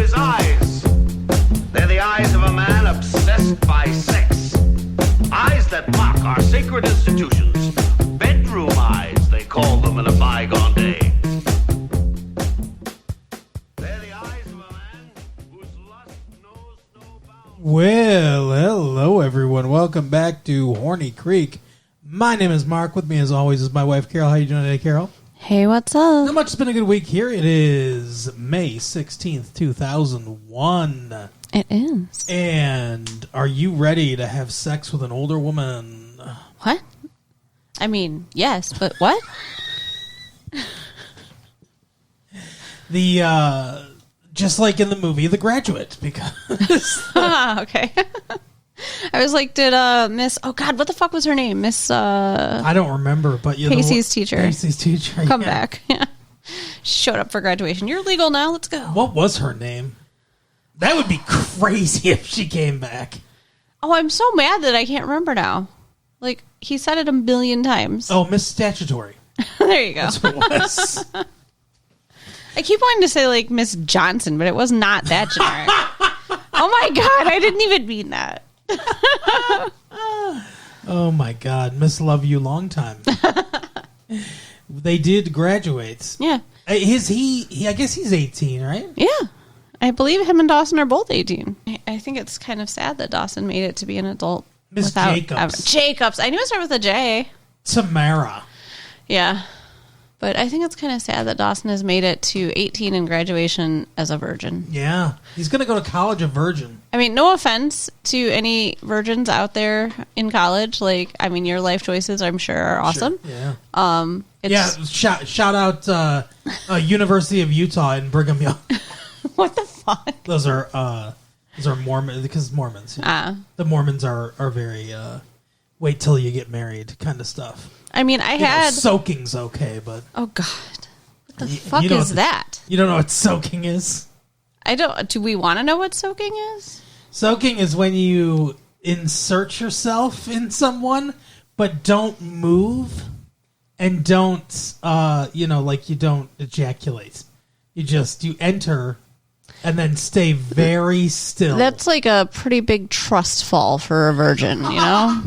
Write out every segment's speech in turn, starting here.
his eyes. They're the eyes of a man obsessed by sex. Eyes that mock our sacred institutions. Bedroom eyes, they call them in a bygone day. They're the eyes of a man whose lust knows no bounds. Well, hello everyone. Welcome back to Horny Creek. My name is Mark. With me as always is my wife Carol. How you doing today, Carol? Hey, what's up? Not much. It's been a good week here. It is May 16th, 2001. It is. And are you ready to have sex with an older woman? What? I mean, yes, but what? Just like in the movie The Graduate, because Okay. I was like, did Miss? Oh God, what the fuck was her name? Miss? I don't remember, but Casey's teacher. Casey's teacher. Come back. Yeah. She showed up for graduation. You're legal now. Let's go. What was her name? That would be crazy if she came back. Oh, I'm so mad that I can't remember now. Like he said it a million times. Oh, Miss Statutory. There you go. That's what it was. I keep wanting to say like Miss Johnson, but it was not that generic. Oh my God, I didn't even mean that. Oh my God, Miss Love You Long Time. They did graduate. Yeah. Is he? I guess he's 18, right? Yeah. I believe him and Dawson are both 18. I think it's kind of sad that Dawson made it to be an adult. Miss Jacobs. Jacobs. I knew it started with a J. Tamara. Yeah. But I think it's kind of sad that Dawson has made it to 18 in graduation as a virgin. Yeah. He's going to go to college a virgin. I mean, no offense to any virgins out there in college. Like, I mean, your life choices, I'm sure, are awesome. Sure. Yeah. Shout out University of Utah and Brigham Young. What the fuck? Those are Mormon, because Mormons. The Mormons are very wait till you get married kind of stuff. I mean, soaking's okay, but oh God, what the fuck is that? You don't know what soaking is? I don't. Do we want to know what soaking is? Soaking is when you insert yourself in someone, but don't move and don't, you don't ejaculate. You enter and then stay very still. That's like a pretty big trust fall for a virgin, you know?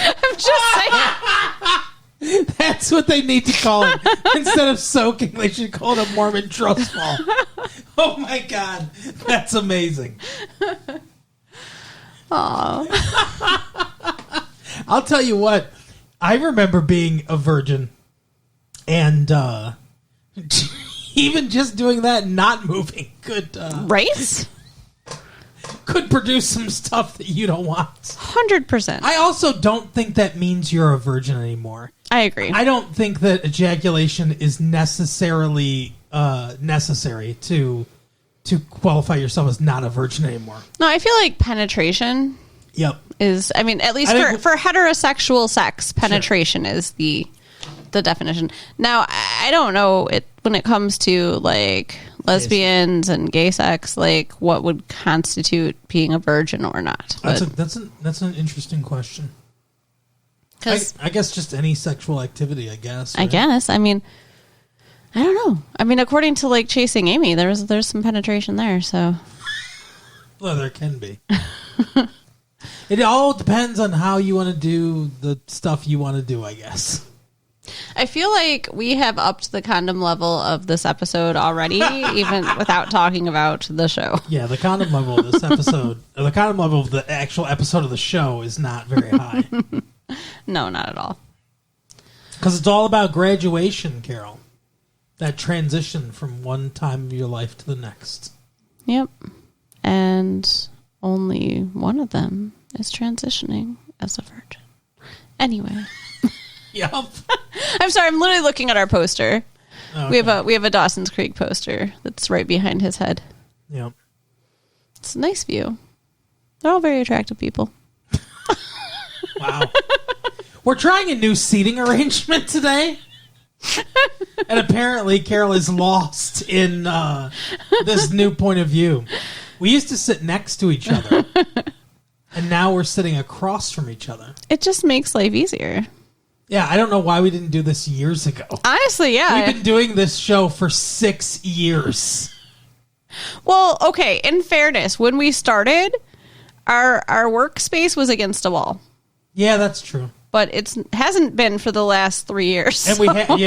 I'm just saying. That's what they need to call it. Instead of soaking, they should call it a Mormon trust fall. Oh my God. That's amazing. Aw. I'll tell you what. I remember being a virgin and even just doing that and not moving could produce some stuff that you don't want. 100%. I also don't think that means you're a virgin anymore. I agree. I don't think that ejaculation is necessarily necessary to qualify yourself as not a virgin anymore. No, I feel like penetration is, I mean, at least for heterosexual sex, penetration is the definition. Now, I don't know when it comes to like lesbians and gay sex, like what would constitute being a virgin or not. That's an interesting question. I guess just any sexual activity, I guess. Right? I guess. I mean, I don't know. I mean, according to like Chasing Amy, there's some penetration there, so. Well, there can be. It all depends on how you want to do the stuff you want to do, I guess. I feel like we have upped the condom level of this episode already, even without talking about the show. Yeah, the condom level of this episode, or the condom level of the actual episode of the show is not very high. No, not at all. Because it's all about graduation, Carol. That transition from one time of your life to the next. Yep. And only one of them is transitioning as a virgin. Anyway. Yep. I'm sorry, I'm literally looking at our poster. Oh, okay. We have a Dawson's Creek poster that's right behind his head. Yep. It's a nice view. They're all very attractive people. Wow. We're trying a new seating arrangement today. And apparently Carol is lost in this new point of view. We used to sit next to each other. And now we're sitting across from each other. It just makes life easier. Yeah, I don't know why we didn't do this years ago. Honestly, yeah. We've been doing this show for 6 years. Well, okay, in fairness, when we started, our workspace was against a wall. Yeah, that's true. But it hasn't been for the last 3 years. And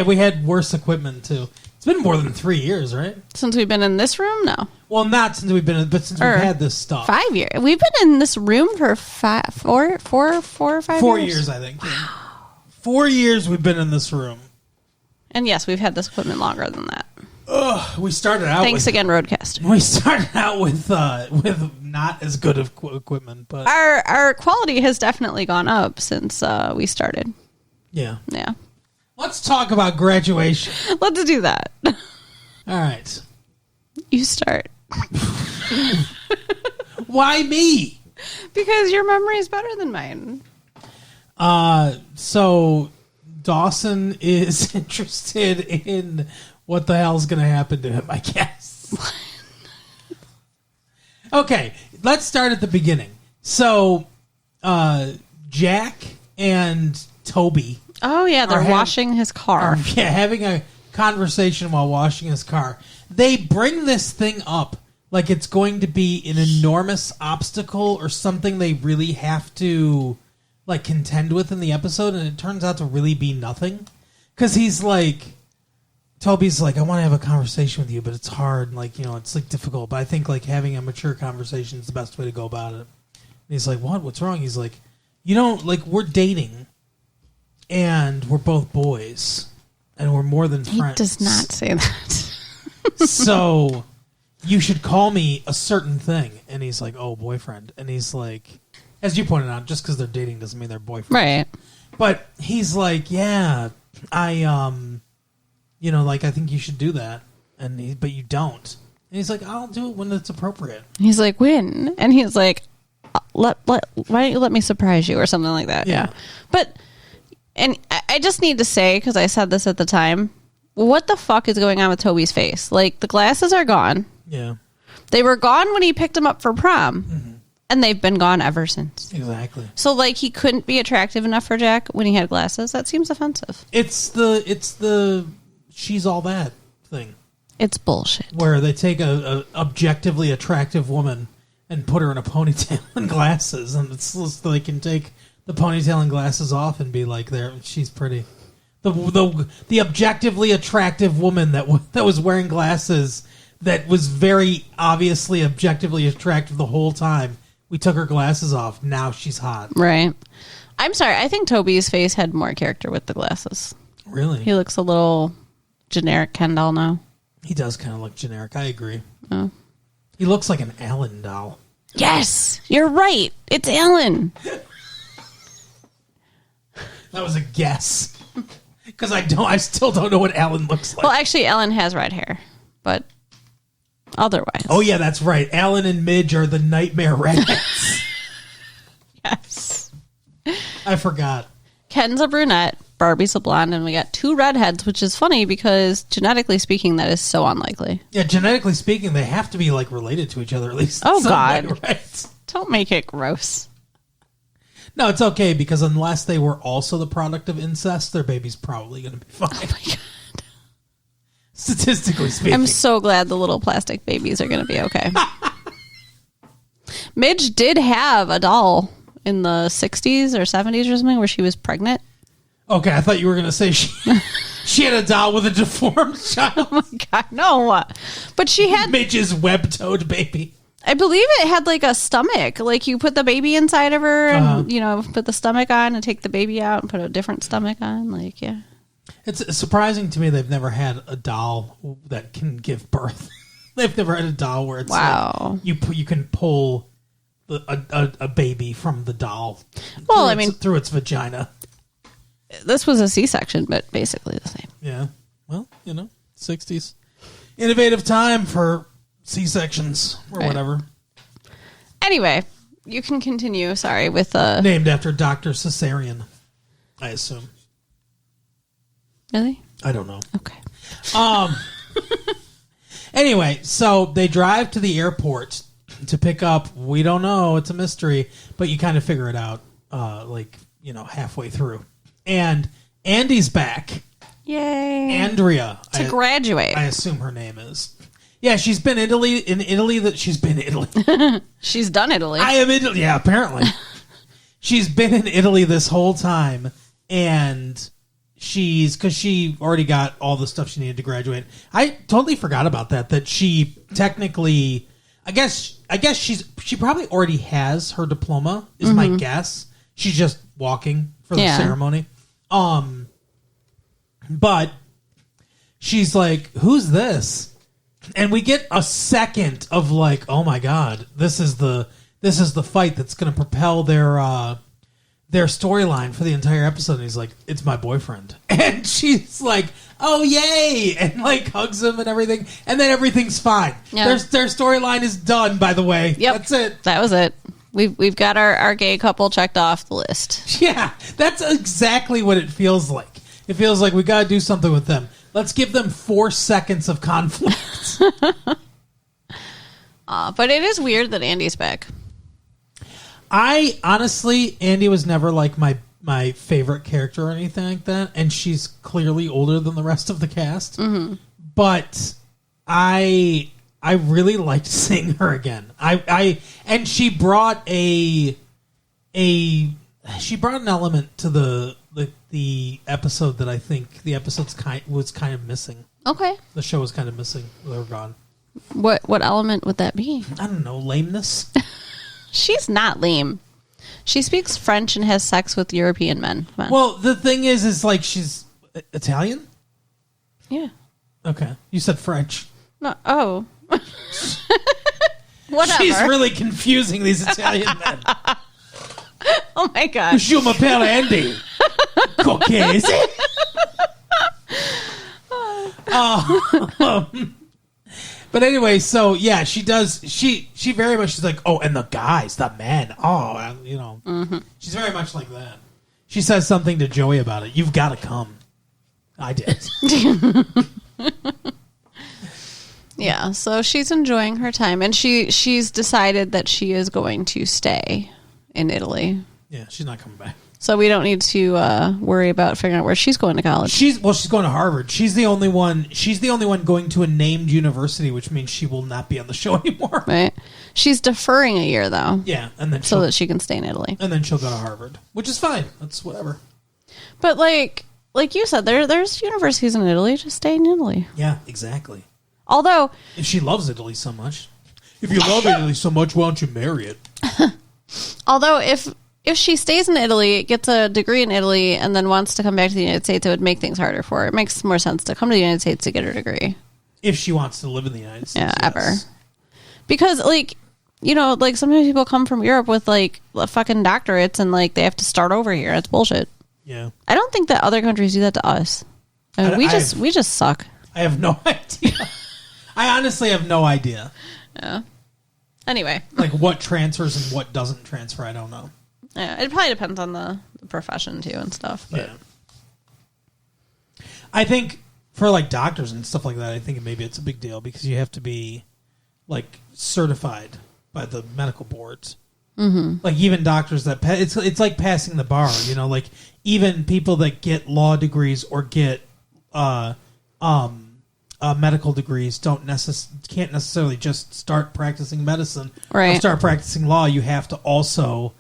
we had worse equipment too. It's been more than 3 years, right? Since we've been in this room? No. Well, not since we've been in, but since we've had this stuff. 5 years. We've been in this room for 4 or 5 years? 4 years, I think. Wow. 4 years we've been in this room. And yes, we've had this equipment longer than that. We started out. Thanks again, Roadcaster. We started out with not as good of equipment, but our quality has definitely gone up since we started. Yeah. Let's talk about graduation. Let's do that. All right. You start. Why me? Because your memory is better than mine. So Dawson is interested in what the hell's going to happen to him, I guess. Okay, let's start at the beginning. So, Jack and Toby. Oh, yeah, they're washing his car. Having a conversation while washing his car. They bring this thing up like it's going to be an enormous obstacle or something they really have to like contend with in the episode, and it turns out to really be nothing. Because he's like, Toby's like, I want to have a conversation with you, but it's hard, and like, you know, it's like difficult. But I think like having a mature conversation is the best way to go about it. And he's like, what? What's wrong? He's like, you don't like, we're dating, and we're both boys, and we're more than friends. He does not say that. So you should call me a certain thing. And he's like, oh, boyfriend. And he's like, as you pointed out, just because they're dating doesn't mean they're boyfriends. Right. But he's like, yeah, I you know, like, I think you should do that. But you don't. And he's like, I'll do it when it's appropriate. He's like, when? And he's like, why don't you let me surprise you or something like that? Yeah. But, and I just need to say, because I said this at the time, what the fuck is going on with Toby's face? Like, the glasses are gone. Yeah. They were gone when he picked him up for prom. Mm-hmm. And they've been gone ever since. Exactly. So, like, he couldn't be attractive enough for Jack when he had glasses? That seems offensive. It's the she's all that thing. It's bullshit. Where they take a objectively attractive woman and put her in a ponytail and glasses, and it's so they can take the ponytail and glasses off and be like, "There, she's pretty." The objectively attractive woman that was wearing glasses that was very obviously objectively attractive the whole time. We took her glasses off. Now she's hot. Right. I'm sorry. I think Toby's face had more character with the glasses. Really? He looks a little generic Ken doll now. He does kind of look generic. I agree. Oh. He looks like an Alan doll. Yes, you're right. It's Alan. That was a guess. Because I still don't know what Alan looks like. Well, actually, Alan has red hair, but otherwise. Oh, yeah, that's right. Alan and Midge are the nightmare redheads. Yes. I forgot. Ken's a brunette, Barbie's a blonde, and we got 2 redheads, which is funny because genetically speaking, that is so unlikely. Yeah, genetically speaking, they have to be like related to each other at least. Oh, God. Way, right? Don't make it gross. No, it's okay because unless they were also the product of incest, their baby's probably going to be fine. Oh, my God. Statistically speaking. I'm so glad the little plastic babies are going to be okay. Midge did have a doll in the 60s or 70s or something where she was pregnant. Okay, I thought you were going to say she had a doll with a deformed child. Oh, my God, no. But she had... Midge's web-toed baby. I believe it had like a stomach. Like you put the baby inside of her and, you know, put the stomach on and take the baby out and put a different stomach on. Like, yeah. It's surprising to me they've never had a doll that can give birth. They've never had a doll where it's like you can pull a baby from the doll. Well, through its vagina. This was a C-section, but basically the same. Yeah. Well, 60s. Innovative time for C-sections or whatever. Anyway, you can continue, sorry, with... Named after Dr. Caesarean, I assume. Really? I don't know. Okay. Anyway, so they drive to the airport to pick up, we don't know, it's a mystery, but you kind of figure it out, halfway through. And Andy's back. Yay. Andrea. To graduate. I assume her name is. Yeah, she's been in Italy. She's been in Italy. She's done Italy. I am Italy. Yeah, apparently. She's been in Italy this whole time, and because she already got all the stuff she needed to graduate. I totally forgot about that. That she technically, I guess she probably already has her diploma. Is my guess. She's just walking for the ceremony. But she's like, "Who's this?" And we get a second of like, "Oh my god, this is the fight that's going to propel their storyline for the entire episode." And he's like, "It's my boyfriend," and she's like, "Oh yay!" and like hugs him and everything, and then everything's fine. Yeah. Their storyline is done. By the way, yep, that's it. That was it. We've got our gay couple checked off the list. Yeah, that's exactly what it feels like. It feels like we got to do something with them. Let's give them 4 seconds of conflict. But it is weird that Andy's back. Andy was never like my favorite character or anything like that, and she's clearly older than the rest of the cast. Mm-hmm. But I really liked seeing her again. And she brought an element to the episode that I think the episode's was kind of missing. Okay. The show was kind of missing. They were gone. What element would that be? I don't know. Lameness. She's not lame. She speaks French and has sex with European men. Well, the thing is like she's Italian? Yeah. Okay. You said French. No. Oh. Whatever. She's really confusing these Italian men. Oh my god. Je m'appelle Andy. Caucase. But anyway, so yeah, she does. She very much is like, oh, and the guys, the men. Oh, you know, she's very much like that. She says something to Joey about it. You've got to come. I did. Yeah, so she's enjoying her time, and she's decided that she is going to stay in Italy. Yeah, she's not coming back. So we don't need to worry about figuring out where she's going to college. She's going to Harvard. She's the only one going to a named university, which means she will not be on the show anymore. Right. She's deferring a year though. Yeah, and then so that she can stay in Italy. And then she'll go to Harvard, which is fine. That's whatever. But like you said, there's universities in Italy. Just stay in Italy. Yeah, exactly. Although, if she loves Italy so much, if you love Italy so much, why don't you marry it? Although if she stays in Italy, gets a degree in Italy, and then wants to come back to the United States, it would make things harder for her. It makes more sense to come to the United States to get her degree. If she wants to live in the United States. Yeah, ever. Because, like, you know, like, sometimes people come from Europe with, like, fucking doctorates, and, like, they have to start over here. It's bullshit. Yeah. I don't think that other countries do that to us. I mean, we just suck. I have no idea. I honestly have no idea. Yeah. Anyway. Like, what transfers and what doesn't transfer, I don't know. Yeah, it probably depends on the profession too and stuff. But. Yeah, I think for like doctors and stuff like that, I think maybe it's a big deal because you have to be like certified by the medical boards. Mm-hmm. Like even doctors that it's like passing the bar. You know, like even people that get law degrees or get medical degrees can't necessarily just start practicing medicine or start practicing law. You have to also.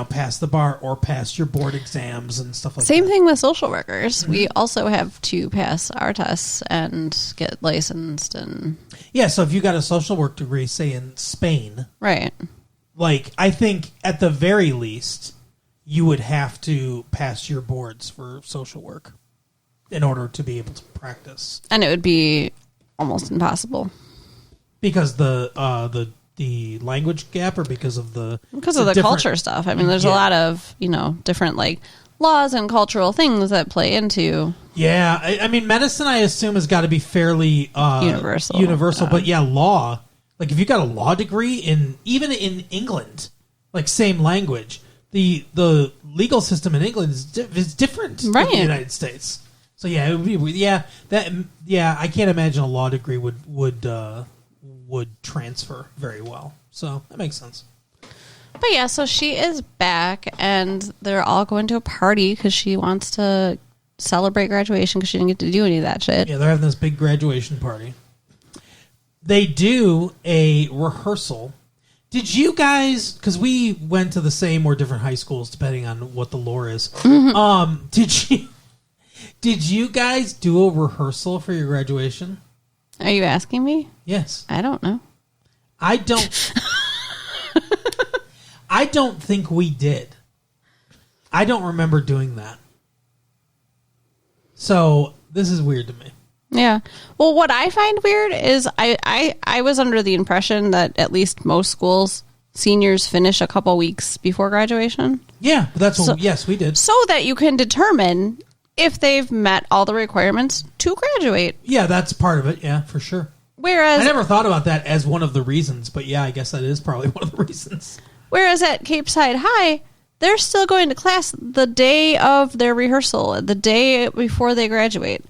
Pass the bar or pass your board exams and stuff like that. Same thing with social workers. Mm-hmm. We also have to pass our tests and get licensed. And yeah, so if you got a social work degree, say in Spain, right? Like I think at the very least, you would have to pass your boards for social work in order to be able to practice. And it would be almost impossible because the language gap or because of the culture stuff. I mean, there's a lot of, different like laws and cultural things that play into. Yeah. I mean, medicine, I assume, has got to be fairly universal. But yeah, law, like if you got a law degree even in England, like same language, the legal system in England is different than the United States. So yeah, it would be, I can't imagine a law degree would transfer very well. So that makes sense. But yeah, so she is back, and they're all going to a party because she wants to celebrate graduation because she didn't get to do any of that shit. Yeah, they're having this big graduation party. They do a rehearsal. Did you guys, because we went to the same or different high schools depending on what the lore is. Mm-hmm. Did you guys do a rehearsal for your graduation? Are you asking me? Yes. I don't know. I don't think we did. I don't remember doing that. So this is weird to me. Yeah. Well, what I find weird is I was under the impression that at least most schools, seniors finish a couple weeks before graduation. Yeah, that's what, yes, we did. So that you can determine if they've met all the requirements to graduate. Yeah, that's part of it. Yeah, for sure. Whereas I never thought about that as one of the reasons, but yeah, I guess that is probably one of the reasons. Whereas at Cape Side High, they're still going to class the day of their rehearsal, the day before they graduate.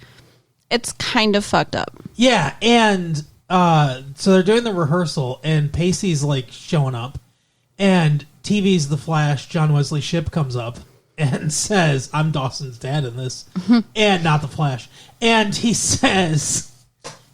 It's kind of fucked up. Yeah, and so they're doing the rehearsal, and Pacey's like showing up, and TV's The Flash, John Wesley Shipp comes up and says, I'm Dawson's dad in this, and not The Flash. And he says,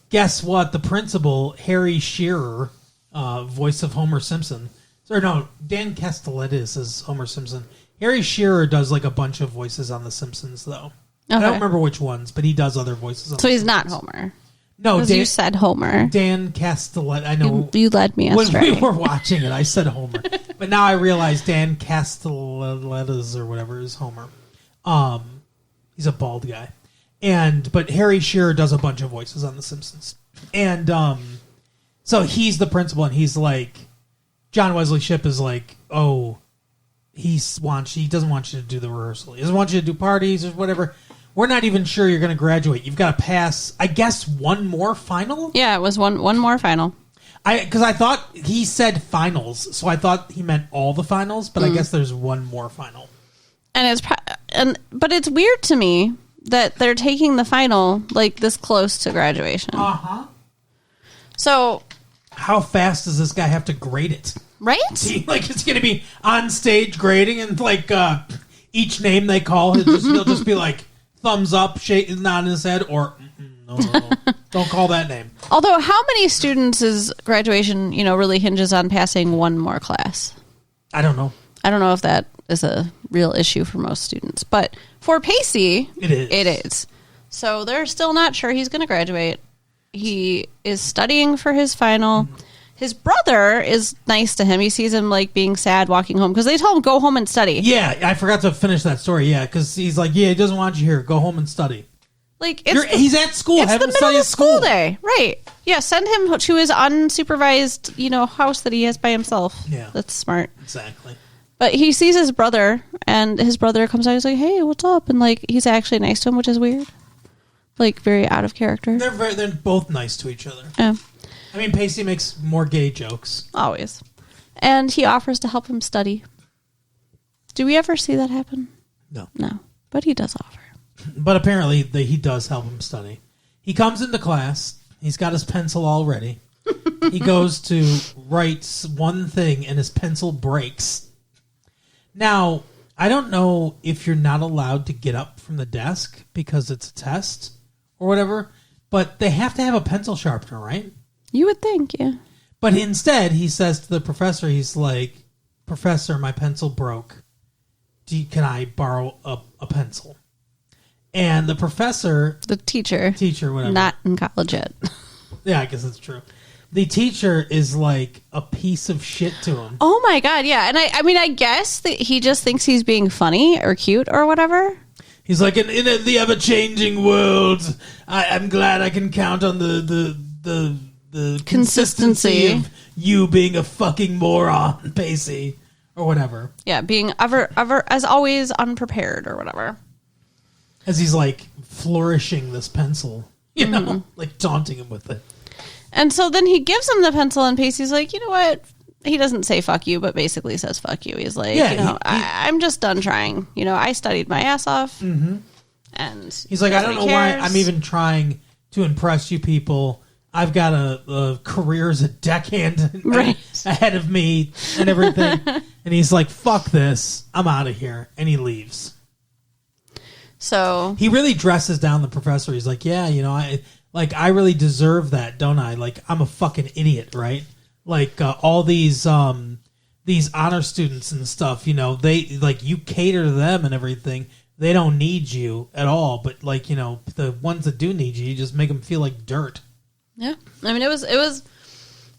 guess what? The principal, Harry Shearer, voice of Homer Simpson, or no, Dan Castellaneta is Homer Simpson. Harry Shearer does like a bunch of voices on The Simpsons, though. Okay. I don't remember which ones, but he does other voices. So he's not Homer. No, you said Homer. Dan Castellaneta. I know you led me astray. When we were watching it, I said Homer, but now I realize Dan Castellaneta's or whatever is Homer. He's a bald guy, but Harry Shearer does a bunch of voices on The Simpsons, and so he's the principal, and he's like, John Wesley Shipp is like, oh, he doesn't want you to do the rehearsal. He doesn't want you to do parties or whatever. We're not even sure you're going to graduate. You've got to pass, I guess, one more final? Yeah, it was one more final. Because I thought he said finals, so I thought he meant all the finals, but I guess there's one more final. But it's weird to me that they're taking the final like this close to graduation. Uh-huh. So how fast does this guy have to grade it? Right? Like it's going to be on stage grading, and like each name they call, he'll just be like thumbs up, nodding his head, or no, don't call that name. Although, how many students' graduation, really hinges on passing one more class? I don't know. I don't know if that is a real issue for most students, but for Pacey, it is. It is. So they're still not sure he's going to graduate. He is studying for his final. Mm-hmm. His brother is nice to him. He sees him like being sad walking home because they told him go home and study. Yeah, I forgot to finish that story. Yeah, because he's like, yeah, he doesn't want you here. Go home and study. Like he's at school. It's the middle of school day, right? Yeah, send him to his unsupervised, house that he has by himself. Yeah, that's smart. Exactly. But he sees his brother, and his brother comes out. He's like, "Hey, what's up?" And like, he's actually nice to him, which is weird. Like, very out of character. They're both nice to each other. Yeah. I mean, Pacey makes more gay jokes. Always. And he offers to help him study. Do we ever see that happen? No. No. But he does offer. But apparently he does help him study. He comes into class. He's got his pencil all ready. He goes to write one thing and his pencil breaks. Now, I don't know if you're not allowed to get up from the desk because it's a test or whatever, but they have to have a pencil sharpener, right? You would think, yeah. But instead, he says to the professor, he's like, Professor, my pencil broke. Can I borrow a pencil? And the professor... The teacher, whatever. Not in college yet. Yeah, I guess that's true. The teacher is like a piece of shit to him. Oh my God, yeah. And I guess that he just thinks he's being funny or cute or whatever. He's like, in the ever-changing world, I'm glad I can count on the consistency of you being a fucking moron, Pacey, or whatever. Yeah, being ever as always unprepared or whatever. As he's like flourishing this pencil, like taunting him with it. And so then he gives him the pencil, and Pacey's like, you know what? He doesn't say fuck you, but basically says fuck you. He's like, I'm just done trying. I studied my ass off. Mm-hmm. And he's like, I don't know why I'm even trying to impress you people. I've got a career as a deckhand ahead of me and everything. And he's like, fuck this. I'm out of here. And he leaves. So he really dresses down the professor. He's like, yeah, I really deserve that, don't I? Like, I'm a fucking idiot, right? Like, all these honor students and stuff, they, like, you cater to them and everything. They don't need you at all. But, like, the ones that do need you just make them feel like dirt. Yeah. I mean, it was,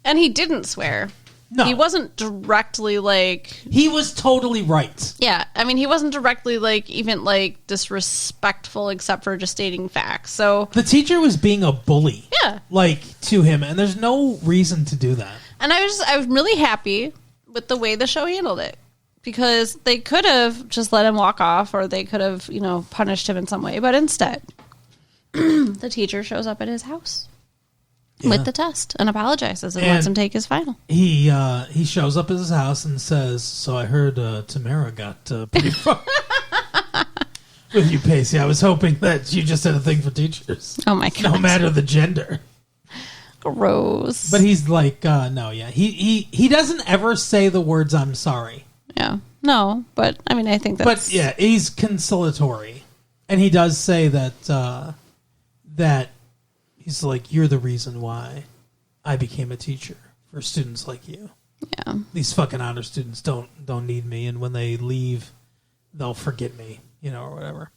and he didn't swear. No. He wasn't directly, like... He was totally right. Yeah. I mean, he wasn't directly, like, even, like, disrespectful except for just stating facts. So... The teacher was being a bully. Yeah. Like, to him, and there's no reason to do that. And I was really happy with the way the show handled it. Because they could have just let him walk off, or they could have, punished him in some way. But instead, the teacher shows up at his house. Yeah. With the test and apologizes and lets him take his final. He shows up at his house and says, so I heard Tamara got pretty far with you, Pacey. I was hoping that you just had a thing for teachers. Oh, my God. No matter the gender. Gross. But he's like, no, yeah. He doesn't ever say the words, I'm sorry. Yeah. No, but, I mean, I think that's... But, yeah, he's conciliatory. And he does say that he's like, you're the reason why I became a teacher for students like you. Yeah. These fucking honor students don't need me, and when they leave, they'll forget me, or whatever.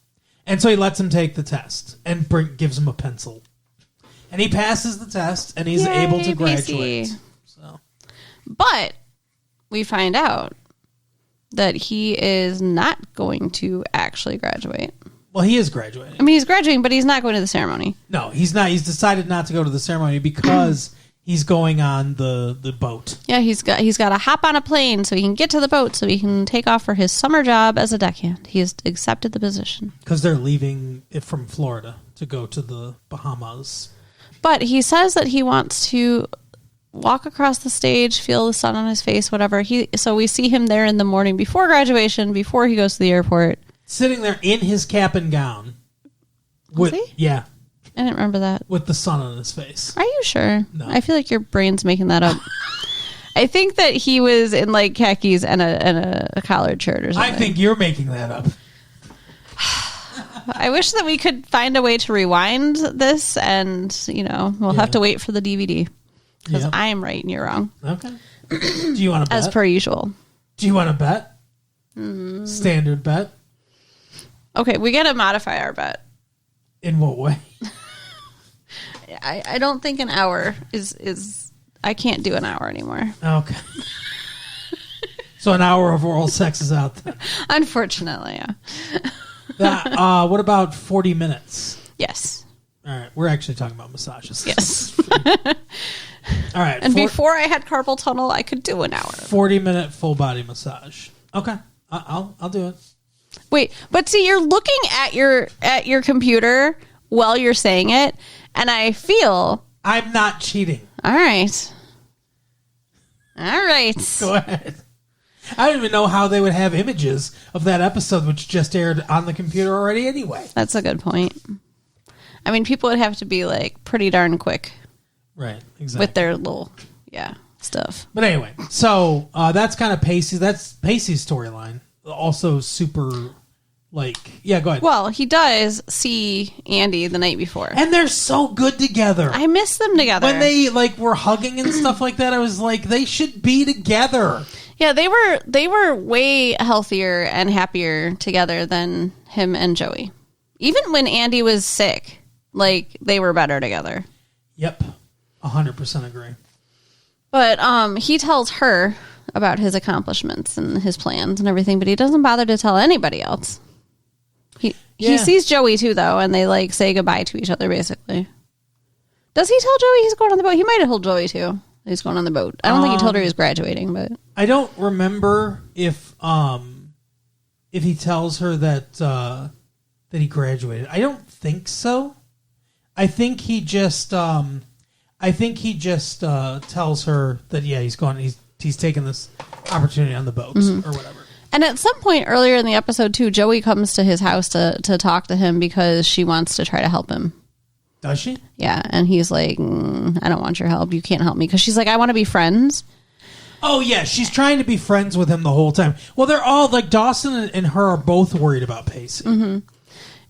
And so he lets him take the test and gives him a pencil. And he passes the test, and he's able to graduate. So. But we find out that he is not going to actually graduate. Well, he is graduating. I mean, he's graduating, but he's not going to the ceremony. No, he's not. He's decided not to go to the ceremony because he's going on the boat. Yeah, he's got to hop on a plane so he can get to the boat so he can take off for his summer job as a deckhand. He has accepted the position. Because they're leaving it from Florida to go to the Bahamas. But he says that he wants to walk across the stage, feel the sun on his face, whatever. So we see him there in the morning before graduation, before he goes to the airport. Sitting there in his cap and gown. Was he? Yeah. I didn't remember that. With the sun on his face. Are you sure? No. I feel like your brain's making that up. I think that he was in like khakis and a collared shirt or something. I think you're making that up. I wish that we could find a way to rewind this and, we'll have to wait for the DVD. Because I'm right and you're wrong. Okay. Do you want to bet? As per usual. Do you want to bet? Standard bet? Okay, we got to modify our bet. In what way? I don't think an hour is I can't do an hour anymore. Okay. So an hour of oral sex is out there. Unfortunately, yeah. What about 40 minutes? Yes. All right. We're actually talking about massages. Yes. All right. And before I had carpal tunnel, I could do an hour. 40-minute full body massage. Okay. I'll do it. Wait, but see, you're looking at your computer while you're saying it, and I feel I'm not cheating. All right. Go ahead. I don't even know how they would have images of that episode, which just aired on the computer already anyway. That's a good point. I mean, people would have to be like pretty darn quick. Right, exactly. With their little, stuff. But anyway, so that's kind of Pacey. That's Pacey's storyline. Also super, go ahead. Well, he does see Andy the night before. And they're so good together. I miss them together. When they, were hugging and stuff like that, I was like, they should be together. Yeah, they were way healthier and happier together than him and Joey. Even when Andy was sick, they were better together. Yep. 100% agree. But he tells her about his accomplishments and his plans and everything, but he doesn't bother to tell anybody else. He sees Joey too, though, and they say goodbye to each other basically. Does he tell Joey he's going on the boat? He might have told Joey too. He's going on the boat. I don't think he told her he was graduating, but I don't remember if he tells her that he graduated. I don't think so. I think he just tells her that he's going. He's taking this opportunity on the boat or whatever. And at some point earlier in the episode too, Joey comes to his house to talk to him because she wants to try to help him. Does she? Yeah, and he's like, I don't want your help. You can't help me. Because she's like, I want to be friends. Oh, yeah. She's trying to be friends with him the whole time. Well, they're all, like, Dawson and her are both worried about Pacey. Mm-hmm.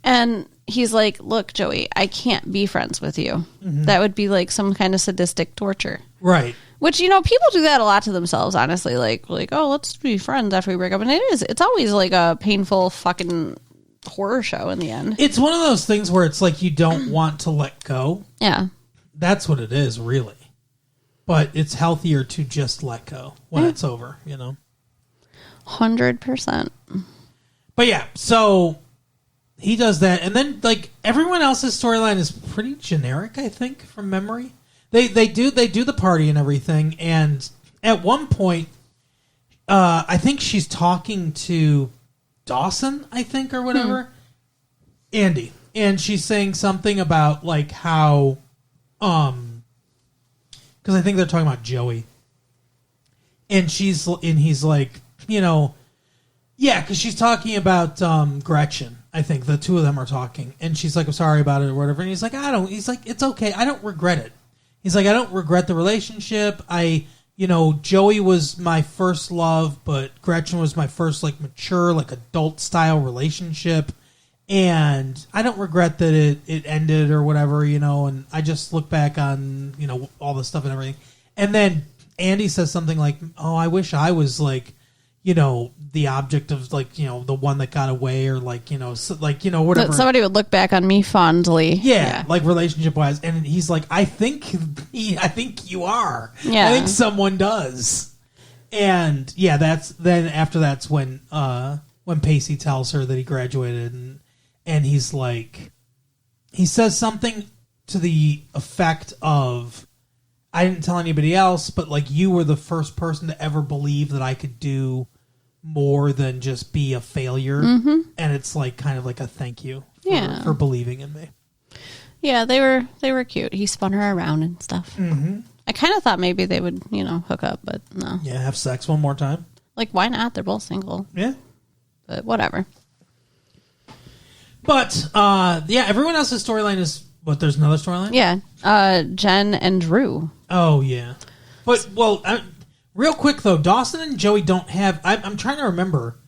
And he's like, look, Joey, I can't be friends with you. Mm-hmm. That would be like some kind of sadistic torture. Right. Which, you know, people do that a lot to themselves, honestly. Like, oh, let's be friends after we break up. And it's always like a painful fucking horror show in the end. It's one of those things where it's like you don't want to let go. Yeah. That's what it is, really. But it's healthier to just let go when it's over, you know? 100%. But yeah, so he does that. And then, like, everyone else's storyline is pretty generic, I think, from memory. They do the party and everything. And at one point, I think she's talking to Dawson, I think, or whatever. Andy. And she's saying something about, like, how... because I think they're talking about Joey. And he's like, you know... Yeah, because she's talking about Gretchen. I think the two of them are talking. And she's like, I'm sorry about it or whatever. And he's like, he's like, it's okay. I don't regret it. He's like, I don't regret the relationship. Joey was my first love, but Gretchen was my first, like, mature, like, adult-style relationship. And I don't regret that it ended or whatever, you know, and I just look back on, you know, all the stuff and everything. And then Andy says something like, oh, I wish I was, like, you know, the object of, like, you know, the one that got away or, like, you know, whatever. That somebody would look back on me fondly. Yeah. Like, relationship-wise. And he's like, I think you are. Yeah. I think someone does. And, yeah, that's when Pacey tells her that he graduated and he's like, he says something to the effect of, I didn't tell anybody else, but, like, you were the first person to ever believe that I could do more than just be a failure. Mm-hmm. And it's, like, kind of like a thank you for believing in me. Yeah, they were cute. He spun her around and stuff. Mm-hmm. I kind of thought maybe they would, you know, hook up, but no. Yeah, have sex one more time. Like, why not? They're both single. Yeah. But whatever. But, everyone else's storyline is... But there's another storyline? Yeah. Jen and Drew. Oh, yeah. But, real quick, though, Dawson and Joey don't have... I'm trying to remember.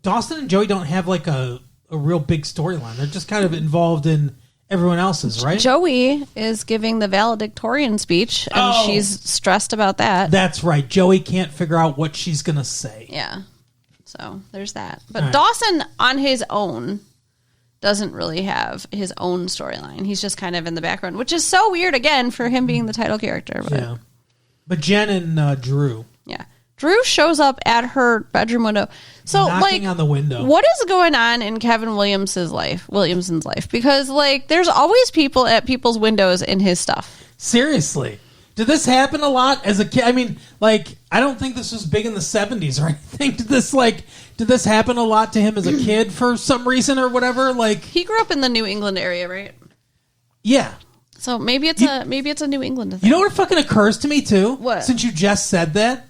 Dawson and Joey don't have, like, a real big storyline. They're just kind of involved in everyone else's, right? Joey is giving the valedictorian speech, and she's stressed about that. That's right. Joey can't figure out what she's going to say. Yeah. So, there's that. But Dawson, on his own... doesn't really have his own storyline. He's just kind of in the background, which is so weird, again, for him being the title character. But, yeah. But Jen and Drew. Yeah. Drew shows up at her bedroom window. So, knocking on the window. What is going on in Kevin Williamson's life? Because, like, there's always people at people's windows in his stuff. Seriously. Did this happen a lot as a kid? I mean, like, I don't think this was big in the 70s or anything. Did this happen a lot to him as a kid for some reason or whatever? Like, he grew up in the New England area, right? Yeah. So maybe it's a New England thing. You know what fucking occurs to me too? What? Since you just said that,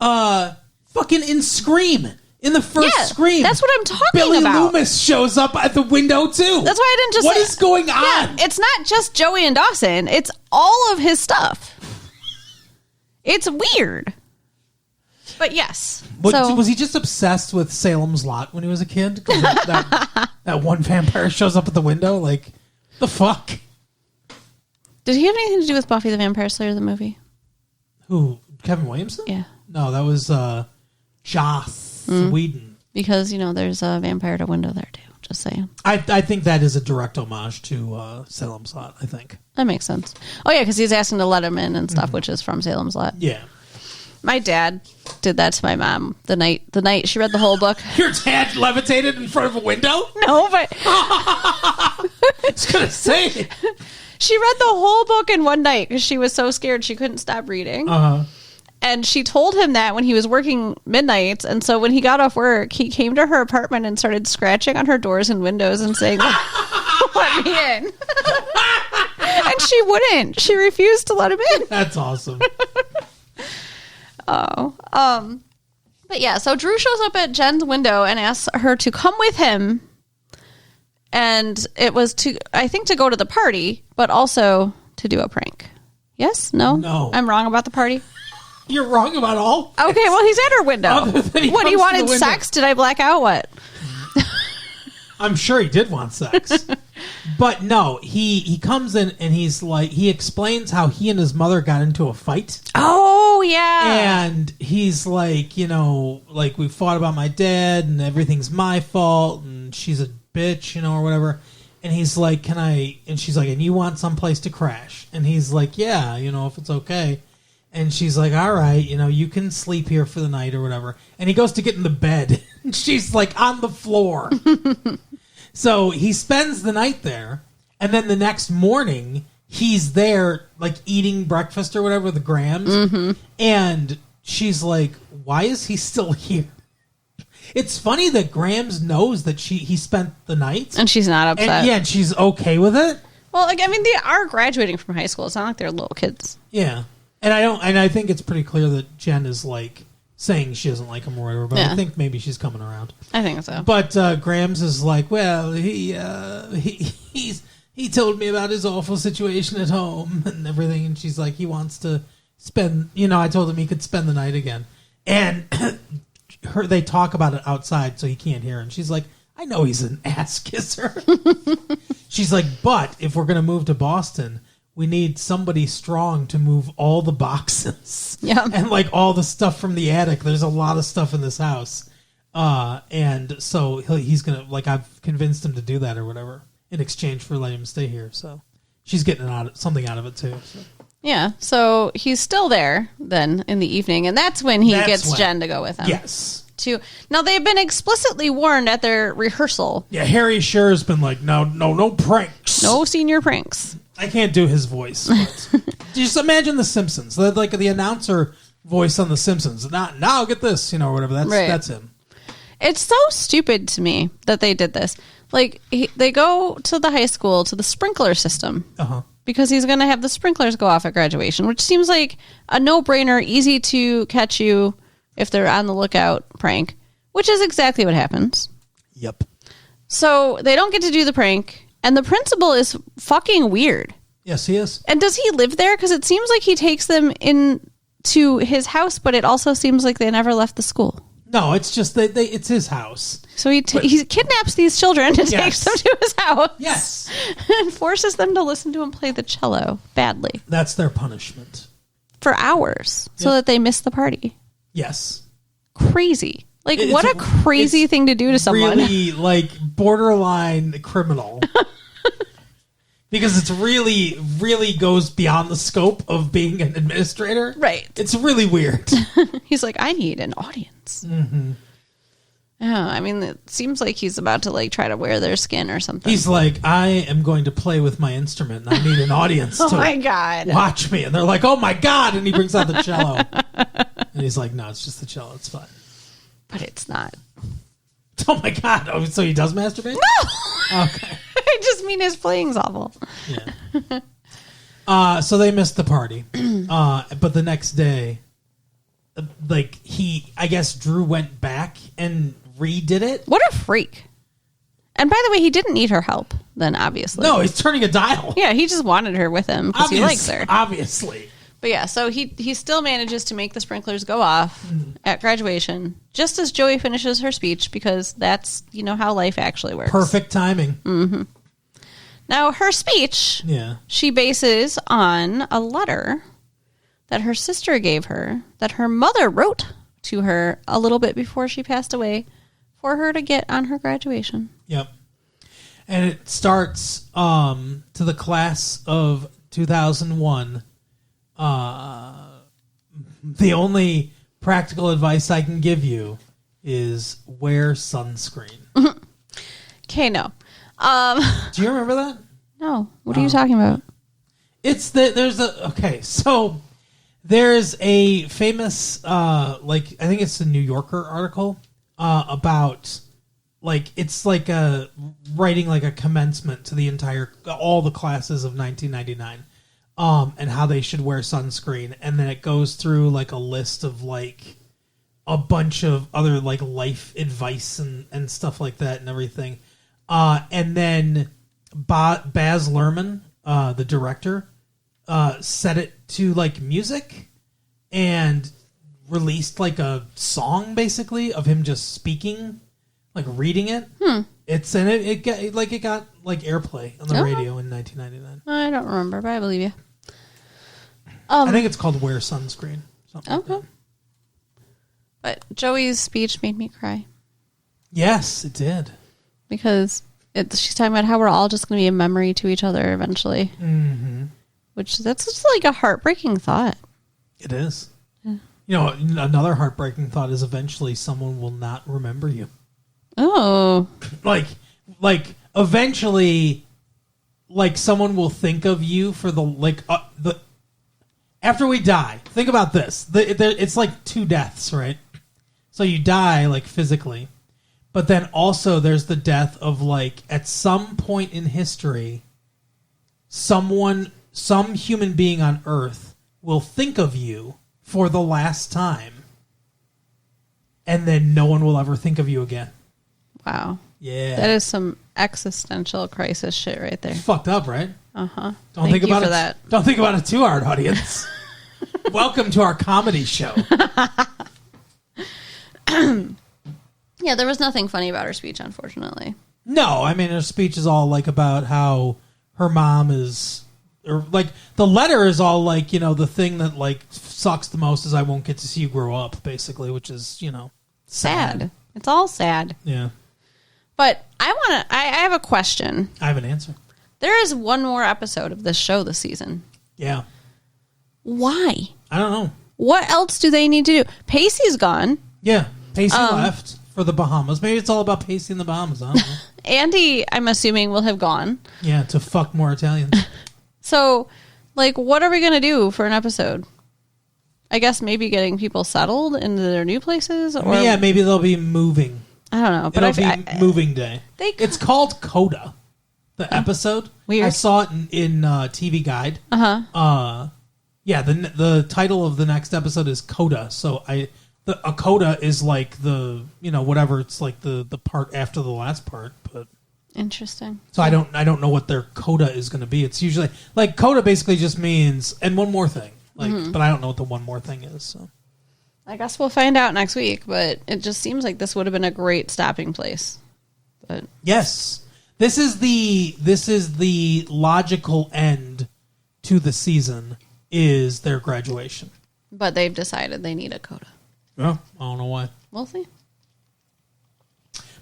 fucking in Scream, in the first Scream, that's what I'm talking Billy about. Loomis shows up at the window too. That's why I didn't just. What is going on? Yeah, it's not just Joey and Dawson. It's all of his stuff. It's weird. But yes. Was he just obsessed with Salem's Lot when he was a kid? That one vampire shows up at the window? Like, the fuck? Did he have anything to do with Buffy the Vampire Slayer, the movie? Who? Kevin Williamson? Yeah. No, that was Joss Whedon. Because, you know, there's a vampire at a window there, too. Just saying. I think that is a direct homage to Salem's Lot, I think. That makes sense. Oh, yeah, because he's asking to let him in and stuff, which is from Salem's Lot. Yeah. My dad did that to my mom the night she read the whole book. Your dad levitated in front of a window? No, but... I was going to say. She read the whole book in one night because she was so scared she couldn't stop reading. Uh-huh. And she told him that when he was working midnights. And so when he got off work, he came to her apartment and started scratching on her doors and windows and saying, let me in. And she wouldn't. She refused to let him in. That's awesome. But yeah, so Drew shows up at Jen's window and asks her to come with him And it was I think to go to the party, but also to do a prank. Yes? No? No. I'm wrong about the party? You're wrong about all. Okay, well, he's at her window. What, he wanted sex? Did I black out? What? I'm sure he did want sex. But no, he comes in and he's like, he explains how he and his mother got into a fight. Oh, yeah. And he's like, you know, like, we fought about my dad and everything's my fault and she's a bitch, you know, or whatever. And he's like, can I, and she's like, and you want someplace to crash? And he's like, yeah, you know, if it's okay. And she's like, all right, you know, you can sleep here for the night or whatever. And he goes to get in the bed. And she's like on the floor. So he spends the night there. And then the next morning, he's there, like, eating breakfast or whatever with the Grahams. Mm-hmm. And she's like, why is he still here? It's funny that Grahams knows that he spent the night. And she's not upset. And she's okay with it. Well, like, I mean, they are graduating from high school. It's not like they're little kids. Yeah. And I think it's pretty clear that Jen is, like, saying she doesn't like him or whatever, but I think maybe she's coming around. I think so. But Grahams is like, well, he told me about his awful situation at home and everything, and she's like, he wants to spend, you know, I told him he could spend the night again. And they talk about it outside so he can't hear, and she's like, I know he's an ass kisser. She's like, but if we're going to move to Boston, we need somebody strong to move all the boxes. Yeah. And like all the stuff from the attic. There's a lot of stuff in this house. And so he's going to, like, I've convinced him to do that or whatever in exchange for letting him stay here. So she's getting something out of it too. So. Yeah. So he's still there then in the evening. And that's when gets Jen to go with him. Yes. Now, they've been explicitly warned at their rehearsal. Yeah. Harry Shearer's been like, no pranks. No senior pranks. I can't do his voice. Just imagine The Simpsons. Like the announcer voice on The Simpsons. Now get this, you know, or whatever. That's him. It's so stupid to me that they did this. Like, they go to the high school, to the sprinkler system. Uh-huh. Because he's going to have the sprinklers go off at graduation, which seems like a no-brainer, easy to catch you if they're on the lookout prank, which is exactly what happens. Yep. So they don't get to do the prank. And the principal is fucking weird. Yes, he is. And does he live there? Because it seems like he takes them into his house, but it also seems like they never left the school. No, it's just that it's his house. So he kidnaps these children and takes them to his house. Yes. And forces them to listen to him play the cello badly. That's their punishment. For hours. Yep. So that they miss the party. Yes. Crazy. Like, what a crazy thing to do to someone. Really, like, borderline criminal. Because it's really, really goes beyond the scope of being an administrator. Right. It's really weird. He's like, I need an audience. Mm-hmm. Yeah, I mean, it seems like he's about to, like, try to wear their skin or something. He's like, I am going to play with my instrument, and I need an audience to my God. watch me. And they're like, oh, my God. And he brings out the cello. And he's like, no, it's just the cello. It's fine. But it's not. Oh, my God. Oh, so he does masturbate? No! Okay. I just mean his playing's awful. Yeah. So they missed the party. But the next day, like, I guess Drew went back and redid it. What a freak. And by the way, he didn't need her help then, obviously. No, he's turning a dial. Yeah, he just wanted her with him because he likes her. Obviously. But yeah, so he still manages to make the sprinklers go off at graduation, just as Joey finishes her speech, because that's, you know, how life actually works. Perfect timing. Mm-hmm. Now, her speech, she bases on a letter that her sister gave her, that her mother wrote to her a little bit before she passed away, for her to get on her graduation. Yep. And it starts to the class of 2001. The only practical advice I can give you is wear sunscreen. Okay, no. Do you remember that? No. What are you talking about? It's so there's a famous I think it's the New Yorker article about, like, it's like writing like a commencement to all the classes of 1999. And how they should wear sunscreen, and then it goes through like a list of like a bunch of other like life advice and stuff like that and everything. And then Baz Luhrmann, the director, set it to like music and released like a song basically of him just speaking, like reading it. It got like airplay on the radio in 1999. I don't remember, but I believe you. I think it's called Wear Sunscreen. Something like that. But Joey's speech made me cry. Yes, it did. Because she's talking about how we're all just going to be a memory to each other eventually. Mm-hmm. Which, that's just like a heartbreaking thought. It is. Yeah. You know, another heartbreaking thought is eventually someone will not remember you. Oh. Like eventually, like someone will think of you for the after we die. Think about this. It's like 2 deaths, right? So you die like physically, but then also there's the death of like at some point in history, some human being on Earth will think of you for the last time, and then no one will ever think of you again. Wow. Yeah. That is some existential crisis shit right there. Fucked up, right? Uh-huh. Don't think about it. Don't think about it too hard, audience. Welcome to our comedy show. Yeah, there was nothing funny about her speech, unfortunately. No, I mean, her speech is all like about how her mom is, or like the letter is all like, you know, the thing that like sucks the most is I won't get to see you grow up, basically, which is, you know, sad. It's all sad. Yeah. But I have a question. I have an answer. There is one more episode of this show this season. Yeah. Why? I don't know. What else do they need to do? Pacey's gone. Yeah. Pacey left for the Bahamas. Maybe it's all about Pacey in the Bahamas. I don't know. Andy, I'm assuming, will have gone. Yeah, to fuck more Italians. So, like, what are we going to do for an episode? I guess maybe getting people settled into their new places? Or yeah, maybe they'll be moving. I don't know. But It'll be moving day. It's called Coda, the episode. Weird. I saw it in TV Guide. Uh-huh. Yeah, the title of the next episode is Coda. So a coda is like the, you know, whatever, it's like the part after the last part, but interesting. So I don't know what their coda is going to be. It's usually like coda basically just means and one more thing. Like but I don't know what the one more thing is, so I guess we'll find out next week, but it just seems like this would have been a great stopping place. But yes. This is the logical end to the season is their graduation. But they've decided they need a coda. Yeah, I don't know why. We'll see.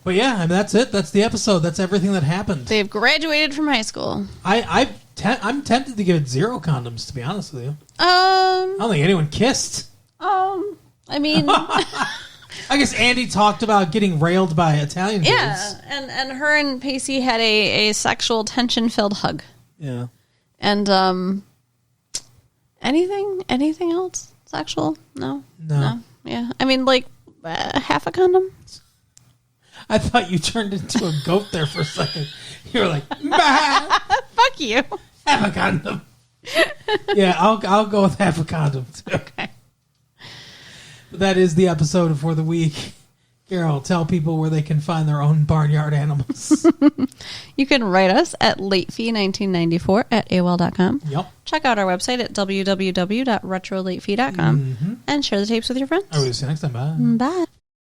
But yeah, I mean, that's it. That's the episode. That's everything that happened. They've graduated from high school. I'm tempted to give it 0 condoms, to be honest with you. I don't think anyone kissed. I mean, I guess Andy talked about getting railed by Italian dudes. Yeah, and her and Pacey had a sexual tension-filled hug. Yeah. And anything else sexual? No. Yeah, I mean, like half a condom. I thought you turned into a goat there for a second. You were like, bah! Fuck you. Half a condom. Yeah, I'll go with half a condom too. Okay. But that is the episode for the week. Carol, tell people where they can find their own barnyard animals. You can write us at latefee1994@AOL.com. Yep. Check out our website at www.retrolatefee.com and share the tapes with your friends. I will see you next time. Bye. Bye.